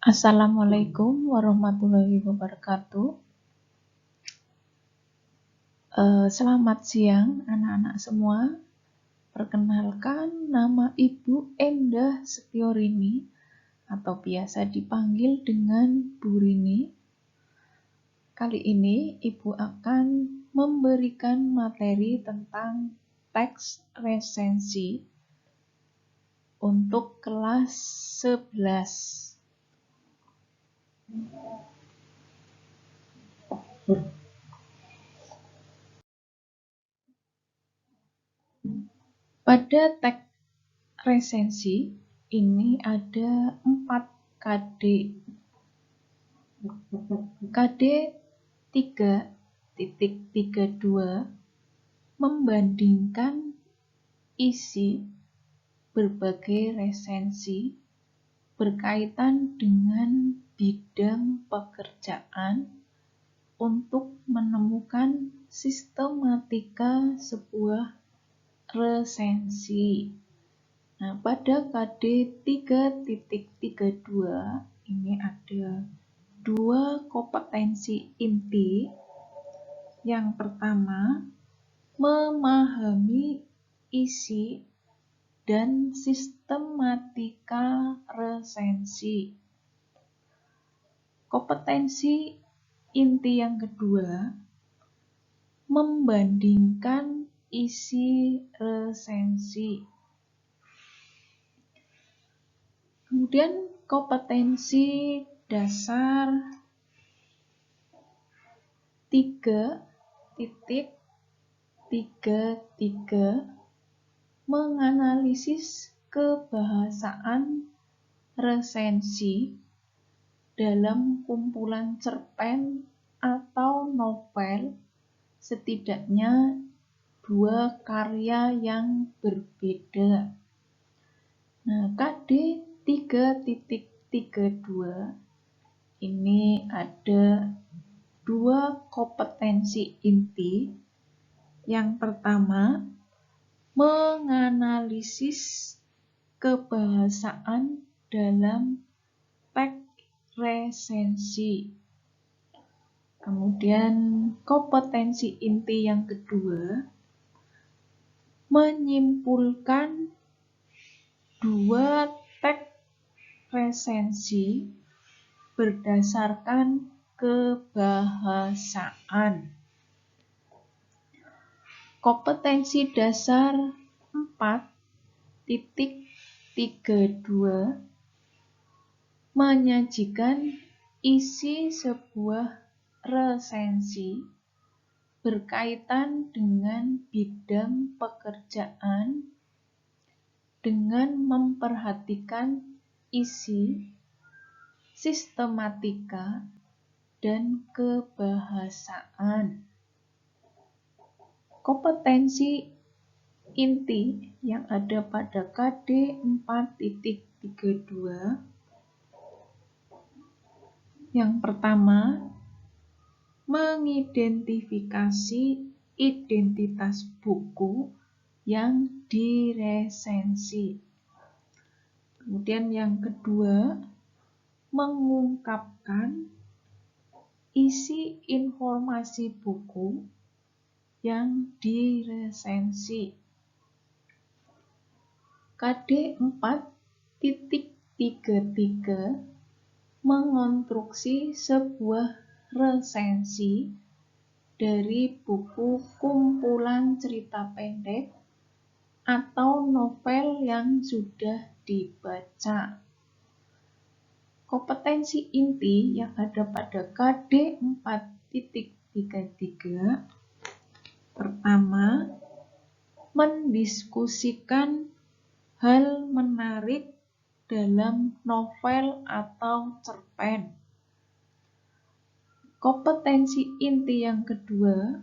Assalamualaikum warahmatullahi wabarakatuh. Selamat siang anak-anak semua. Perkenalkan, nama Ibu Endah Setiorini atau biasa dipanggil dengan Bu Rini. Kali ini Ibu akan memberikan materi tentang teks resensi untuk kelas 11. Pada teks resensi ini ada 4 KD. KD 3.32 membandingkan isi berbagai resensi berkaitan dengan bidang pekerjaan untuk menemukan sistematika sebuah resensi. Nah, pada KD 3.32 ini ada 2 kompetensi inti. Yang pertama, memahami isi dan sistematika resensi. Kompetensi inti yang kedua, membandingkan isi resensi. Kemudian kompetensi dasar 3.33 menganalisis kebahasaan resensi dalam kumpulan cerpen atau novel setidaknya 2 karya yang berbeda. Nah, KD 3.32 ini ada 2 kompetensi inti. Yang pertama, menganalisis kebahasaan dalam teks resensi. Kemudian kompetensi inti yang kedua, menyimpulkan 2 teks resensi berdasarkan kebahasaan. Kompetensi dasar 4.32 menyajikan isi sebuah resensi berkaitan dengan bidang pekerjaan dengan memperhatikan isi, sistematika, dan kebahasaan. Kompetensi inti yang ada pada KD 4.32 yang pertama, mengidentifikasi identitas buku yang diresensi. Kemudian yang kedua, mengungkapkan isi informasi buku yang diresensi. KD 4.33 mengonstruksi sebuah resensi dari buku kumpulan cerita pendek atau novel yang sudah dibaca. Kompetensi inti yang ada pada KD 4.33 pertama, mendiskusikan hal menarik dalam novel atau cerpen. Kompetensi inti yang kedua,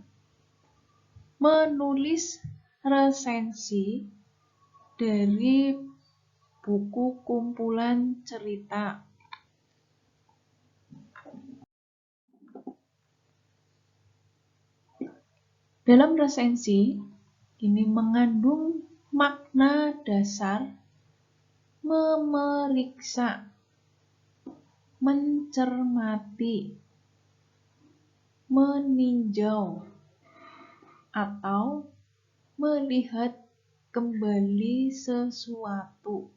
menulis resensi dari buku kumpulan cerita. Dalam resensi ini mengandung makna dasar memeriksa, mencermati, meninjau, atau melihat kembali sesuatu.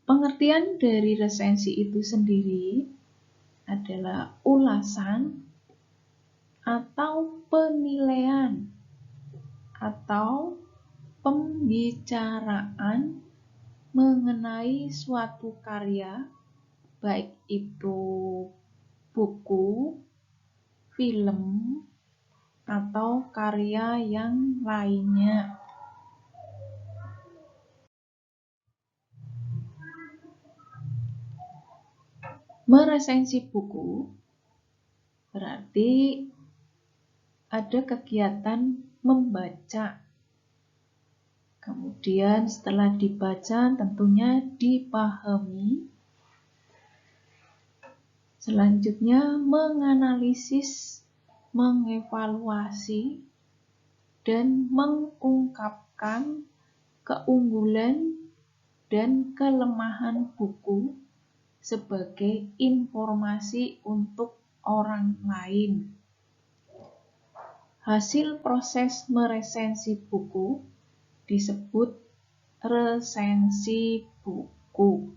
Pengertian dari resensi itu sendiri adalah ulasan atau penilaian atau pembicaraan mengenai suatu karya, baik itu buku, film, atau karya yang lainnya. Meresensi buku berarti ada kegiatan membaca. Kemudian setelah dibaca tentunya dipahami. Selanjutnya menganalisis, mengevaluasi, dan mengungkapkan keunggulan dan kelemahan buku sebagai informasi untuk orang lain. Hasil proses meresensi buku disebut resensi buku.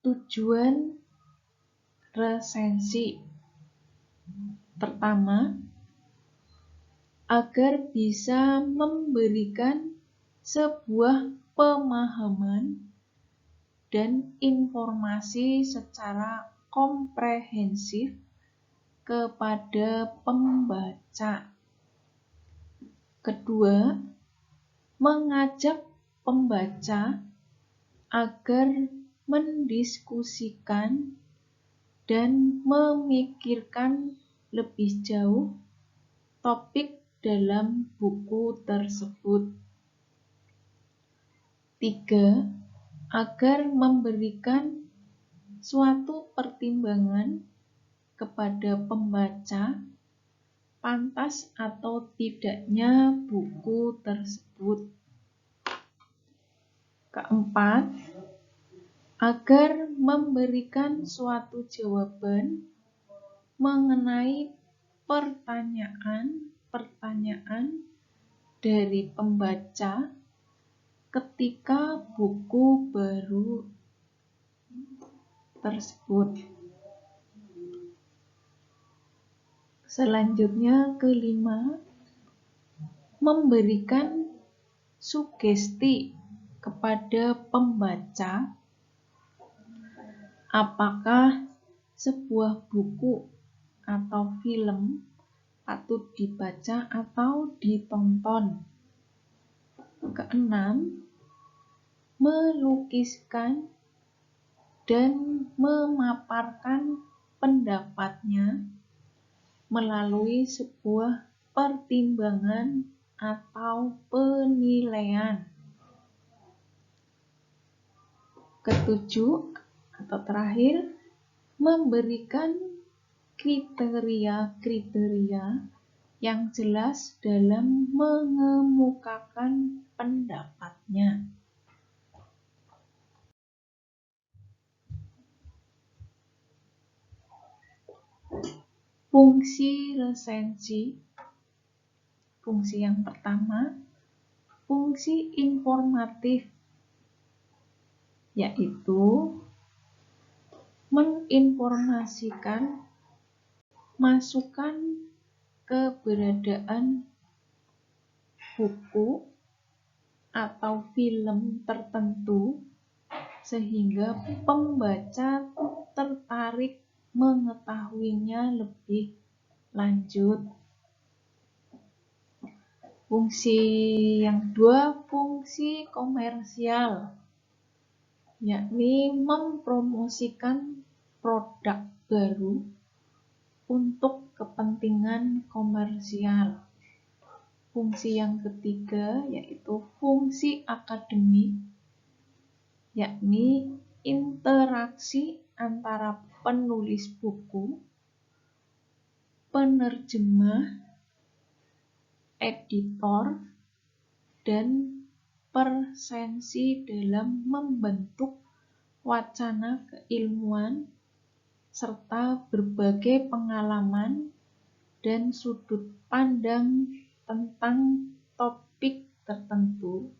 Tujuan resensi pertama, agar bisa memberikan sebuah pemahaman dan informasi secara komprehensif kepada pembaca. Kedua, mengajak pembaca agar mendiskusikan dan memikirkan lebih jauh topik dalam buku tersebut. 3. Agar memberikan suatu pertimbangan kepada pembaca pantas atau tidaknya buku tersebut. Keempat, agar memberikan suatu jawaban mengenai pertanyaan-pertanyaan dari pembaca ketika buku baru tersebut. Selanjutnya, kelima, memberikan sugesti kepada pembaca apakah sebuah buku atau film patut dibaca atau ditonton. Keenam, melukiskan dan memaparkan pendapatnya melalui sebuah pertimbangan atau penilaian. Ketujuh atau terakhir, memberikan kriteria-kriteria yang jelas dalam mengemukakan pendapatnya. Fungsi resensi. Fungsi yang pertama, fungsi informatif, yaitu menginformasikan masukan keberadaan buku atau film tertentu sehingga pembaca tertarik mengetahuinya lebih lanjut. Fungsi yang kedua, fungsi komersial, yakni mempromosikan produk baru untuk kepentingan komersial. Fungsi yang ketiga yaitu fungsi akademik, yakni interaksi antara penulis buku, penerjemah, editor, dan presensi dalam membentuk wacana keilmuan serta berbagai pengalaman dan sudut pandang tentang topik tertentu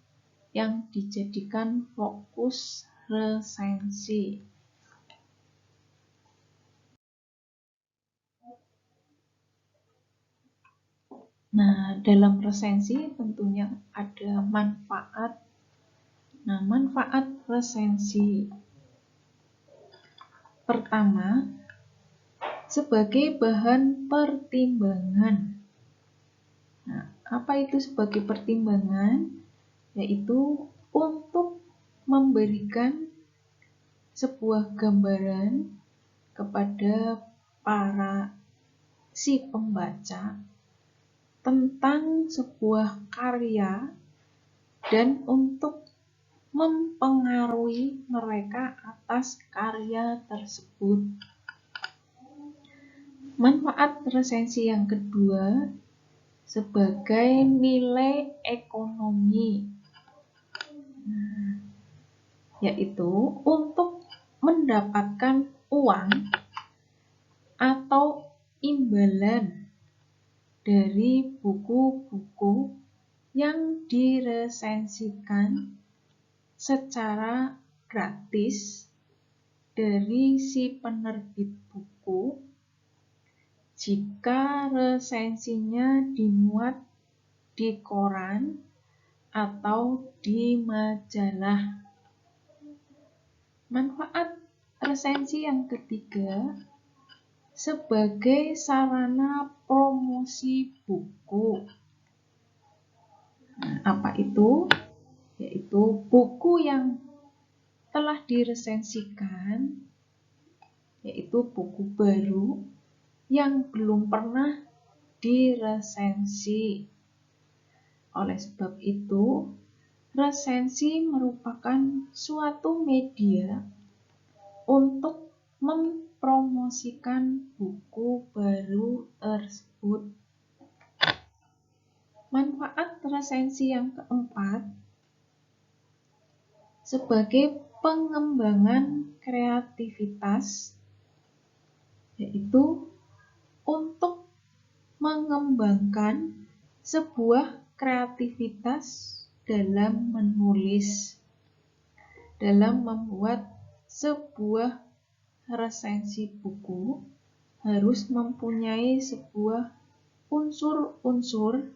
yang dijadikan fokus resensi. Nah, dalam resensi tentunya ada manfaat. Nah, manfaat resensi. Pertama, sebagai bahan pertimbangan. Nah, apa itu sebagai pertimbangan? Yaitu untuk memberikan sebuah gambaran kepada si pembaca tentang sebuah karya dan untuk mempengaruhi mereka atas karya tersebut. Manfaat resensi yang kedua sebagai nilai ekonomi, yaitu untuk mendapatkan uang atau imbalan dari buku-buku yang diresensikan secara gratis dari si penerbit buku jika resensinya dimuat di koran atau di majalah. Manfaat resensi yang ketiga sebagai sarana promosi buku. Nah, apa itu? Yaitu buku yang telah diresensikan, yaitu buku baru yang belum pernah diresensi. Oleh sebab itu, resensi merupakan suatu media untuk mempromosikan buku baru tersebut. Manfaat resensi yang keempat sebagai pengembangan kreativitas, yaitu untuk mengembangkan sebuah kreativitas dalam menulis, dalam membuat sebuah resensi buku harus mempunyai sebuah unsur-unsur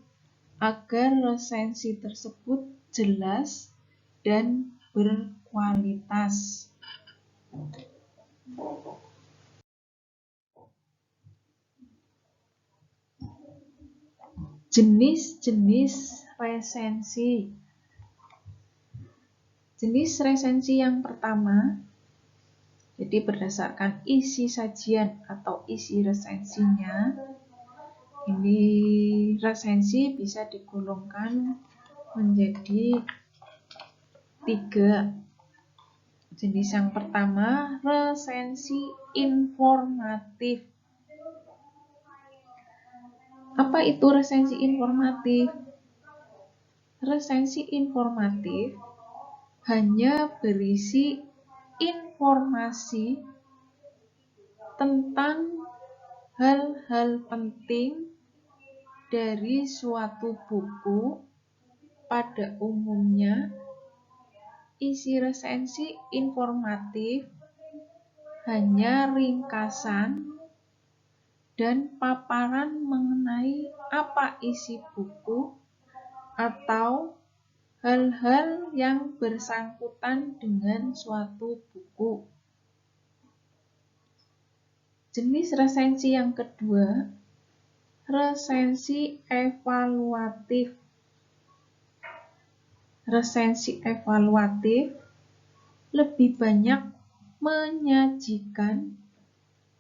agar resensi tersebut jelas dan berkualitas. Jenis-jenis resensi. Jenis resensi yang pertama, jadi berdasarkan isi sajian atau isi resensinya, ini resensi bisa digolongkan menjadi 3. Jenis yang pertama, resensi informatif. Apa itu resensi informatif? Resensi informatif hanya berisi informasi tentang hal-hal penting dari suatu buku. Pada umumnya, isi resensi informatif hanya ringkasan dan paparan mengenai apa isi buku atau hal-hal yang bersangkutan dengan suatu buku. Jenis resensi yang kedua, resensi evaluatif. Resensi evaluatif lebih banyak menyajikan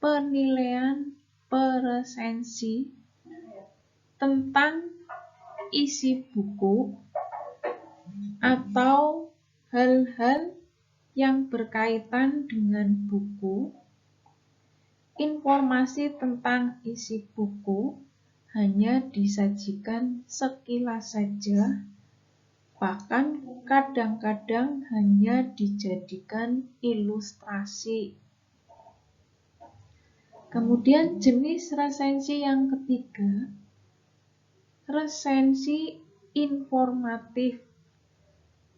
penilaian peresensi tentang isi buku atau hal-hal yang berkaitan dengan buku informasi tentang isi buku hanya disajikan sekilas saja, bahkan kadang-kadang hanya dijadikan ilustrasi. Kemudian jenis resensi yang ketiga, resensi informatif,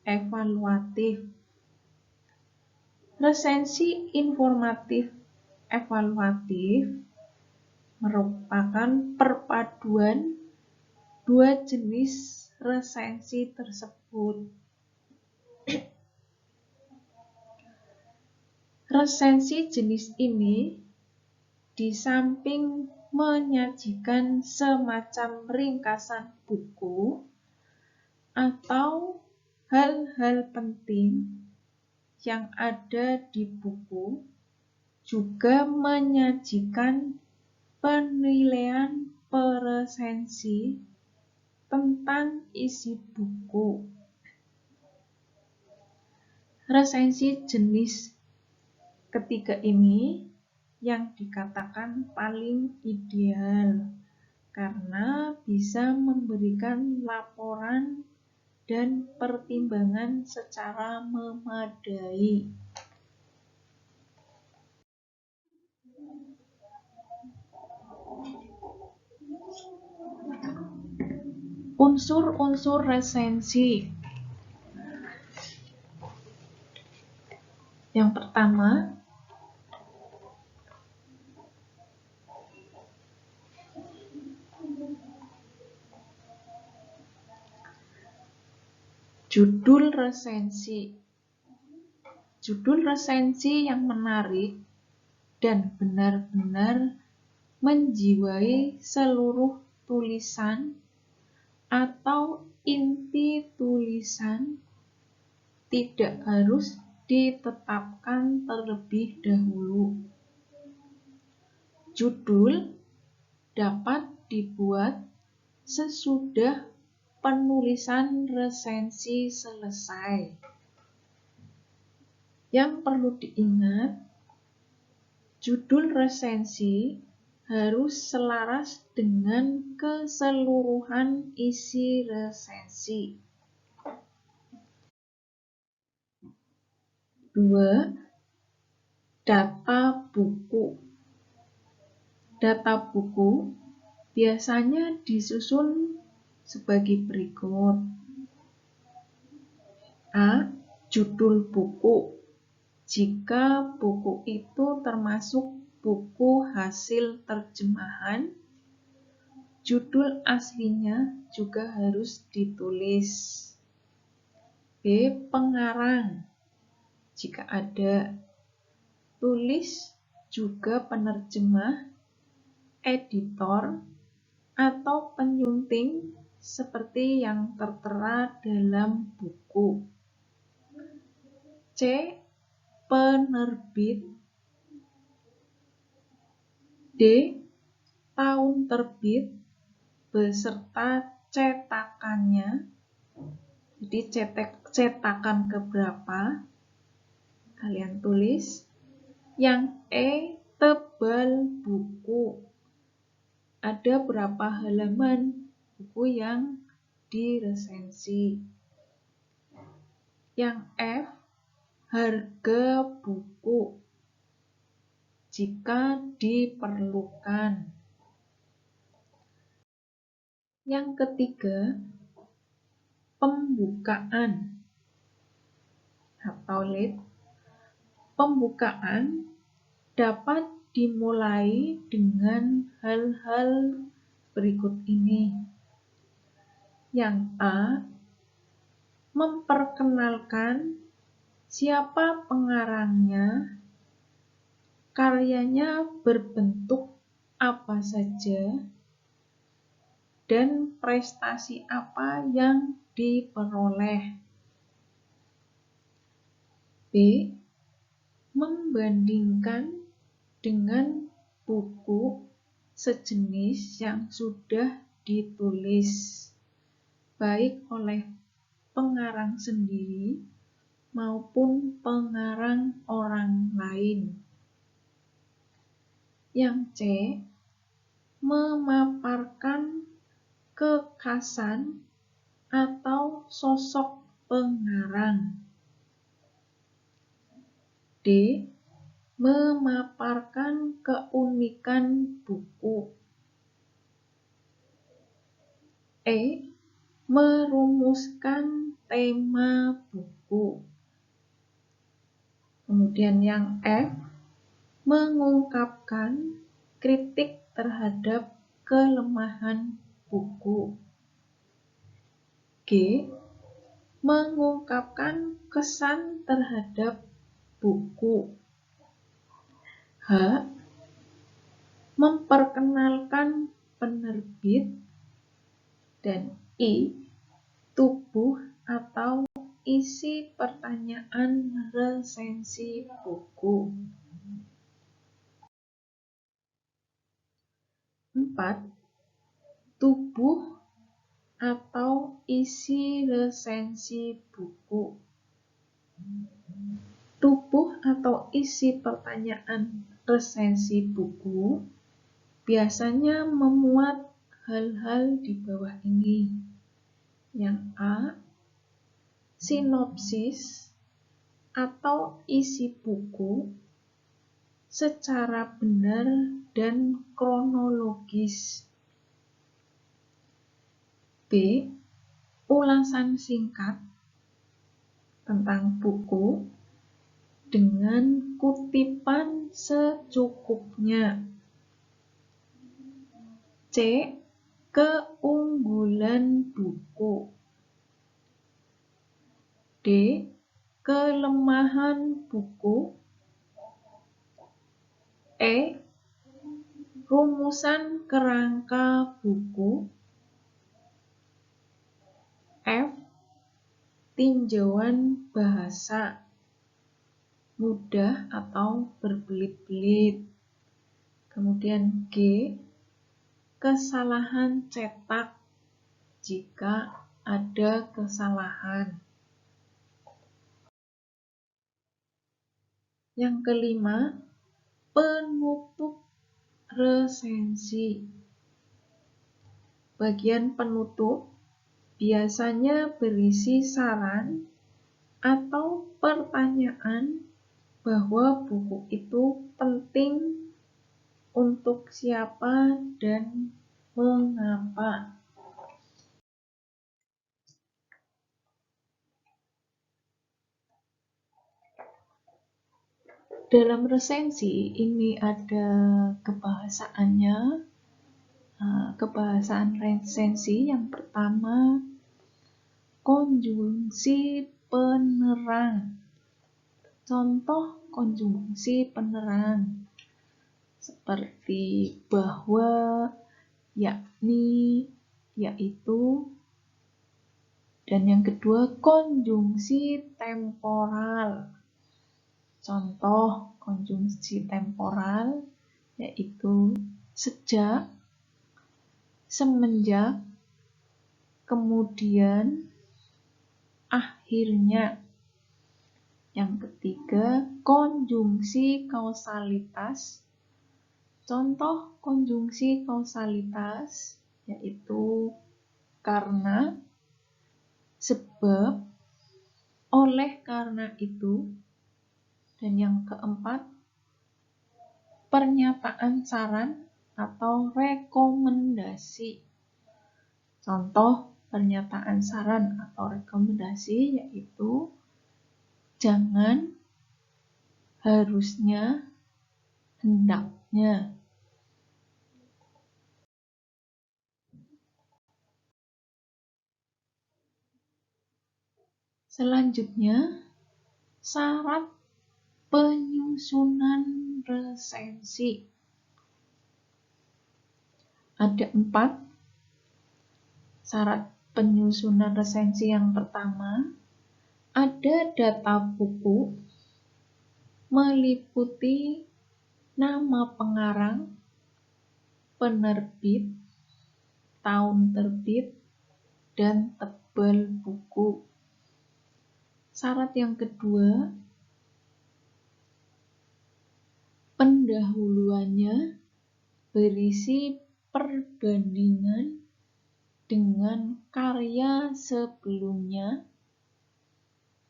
evaluatif. Resensi informatif evaluatif merupakan perpaduan dua jenis resensi tersebut. Resensi jenis ini di samping menyajikan semacam ringkasan buku atau hal-hal penting yang ada di buku, juga menyajikan penilaian presensi tentang isi buku. Resensi jenis ketiga ini yang dikatakan paling ideal karena bisa memberikan laporan dan pertimbangan secara memadai. Unsur-unsur resensi. Yang pertama, judul resensi. Judul resensi yang menarik dan benar-benar menjiwai seluruh tulisan atau inti tulisan tidak harus ditetapkan terlebih dahulu. Judul dapat dibuat sesudah penulisan resensi selesai. Yang perlu diingat, judul resensi harus selaras dengan keseluruhan isi resensi. 2. Data buku. Data buku biasanya disusun sebagai berikut. A. Judul buku. Jika buku itu termasuk buku hasil terjemahan, judul aslinya juga harus ditulis. B. Pengarang. Jika ada, tulis juga penerjemah, editor, atau penyunting seperti yang tertera dalam buku. C. Penerbit. D. Tahun terbit beserta cetakannya. Jadi cetakan keberapa kalian tulis. Yang E. Tebal buku. Ada berapa halaman buku yang diresensi. Yang F. Harga buku jika diperlukan. Yang ketiga, pembukaan atau lead. Pembukaan dapat dimulai dengan hal-hal berikut ini. Yang A. Memperkenalkan siapa pengarangnya, karyanya berbentuk apa saja, dan prestasi apa yang diperoleh. B. Membandingkan dengan buku sejenis yang sudah ditulis, baik oleh pengarang sendiri maupun pengarang orang lain. Yang C, memaparkan kekhasan atau sosok pengarang. D, memaparkan keunikan buku. E, merumuskan tema buku. Kemudian yang F, mengungkapkan kritik terhadap kelemahan buku. G, mengungkapkan kesan terhadap buku. H, memperkenalkan penerbit. Dan I, tubuh atau isi pertanyaan resensi buku. 4. Tubuh atau isi resensi buku. Tubuh atau isi pertanyaan resensi buku biasanya memuat hal-hal di bawah ini. Yang A, sinopsis atau isi buku secara benar dan kronologis. B, ulasan singkat tentang buku dengan kutipan secukupnya. C, keunggulan buku. D, kelemahan buku. E, rumusan kerangka buku. F, tinjauan bahasa mudah atau berbelit-belit. Kemudian G, kesalahan cetak jika ada kesalahan. Yang kelima, penutup resensi. Bagian penutup biasanya berisi saran atau pertanyaan bahwa buku itu penting untuk siapa dan mengapa. Dalam resensi ini ada kebahasaannya. Kebahasaan resensi yang pertama, konjungsi penerang. Contoh konjungsi penerang seperti bahwa, yakni, yaitu. Dan yang kedua, konjungsi temporal. Contoh konjungsi temporal yaitu sejak, semenjak, kemudian, akhirnya. Yang ketiga, konjungsi kausalitas. Contoh konjungsi kausalitas yaitu karena, sebab, oleh karena itu. Dan yang keempat, pernyataan saran atau rekomendasi. Contoh pernyataan saran atau rekomendasi yaitu jangan, harusnya, hendaknya. Selanjutnya, syarat penyusunan resensi. Ada 4 syarat penyusunan resensi. Yang pertama, ada data buku, meliputi nama pengarang, penerbit, tahun terbit, dan tebal buku. Syarat yang kedua, pendahuluannya berisi perbandingan dengan karya sebelumnya,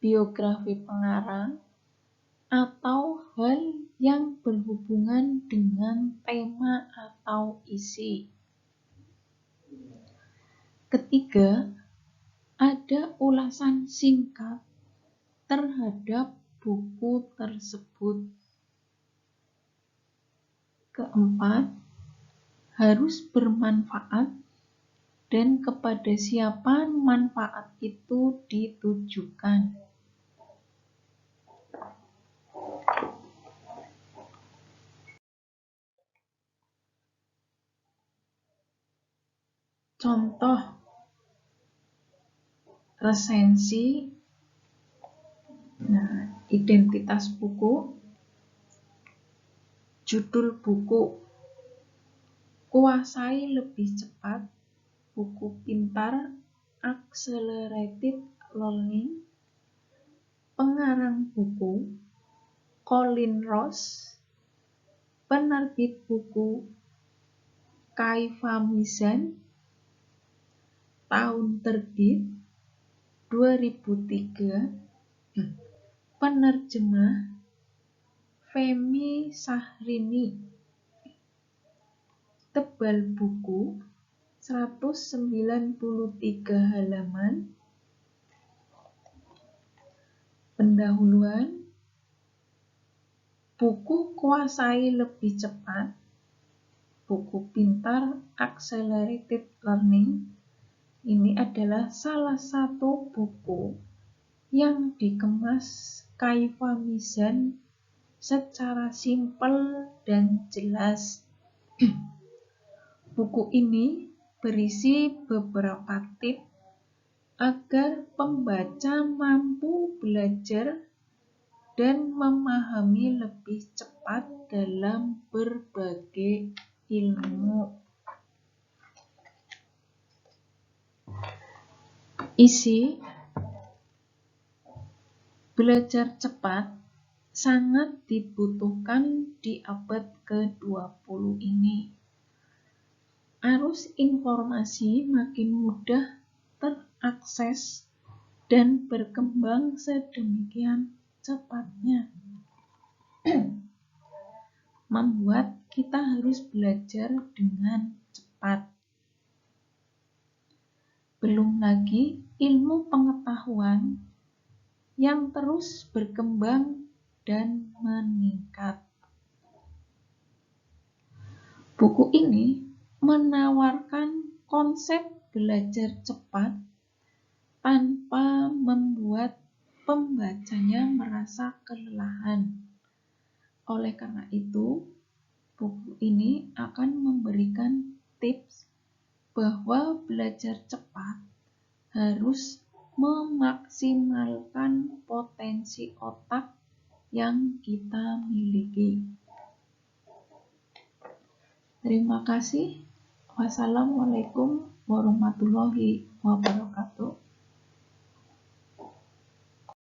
biografi pengarang, atau hal yang berhubungan dengan tema atau isi. Ketiga, ada ulasan singkat terhadap buku tersebut. Keempat, harus bermanfaat dan kepada siapa manfaat itu ditujukan. Contoh resensi, identitas buku, judul buku, kuasai lebih cepat, buku pintar, accelerated learning, pengarang buku, Colin Ross, penerbit buku, Kaifa Mizan, tahun terbit 2003, penerjemah Femi Sahrini, tebal buku 193 halaman, pendahuluan, buku kuasai lebih cepat, buku pintar accelerated learning. Ini adalah salah satu buku yang dikemas Kaifa Mizan secara simpel dan jelas. Buku ini berisi beberapa tips agar pembaca mampu belajar dan memahami lebih cepat dalam berbagai ilmu. Isi: belajar cepat sangat dibutuhkan di abad ke-20 ini. Arus informasi makin mudah terakses dan berkembang sedemikian cepatnya, membuat kita harus belajar dengan cepat. Belum lagi ilmu pengetahuan yang terus berkembang dan meningkat. Buku ini menawarkan konsep belajar cepat tanpa membuat pembacanya merasa kelelahan. Oleh karena itu, buku ini akan memberikan tips bahwa belajar cepat harus memaksimalkan potensi otak yang kita miliki. Terima kasih. Wassalamualaikum warahmatullahi wabarakatuh.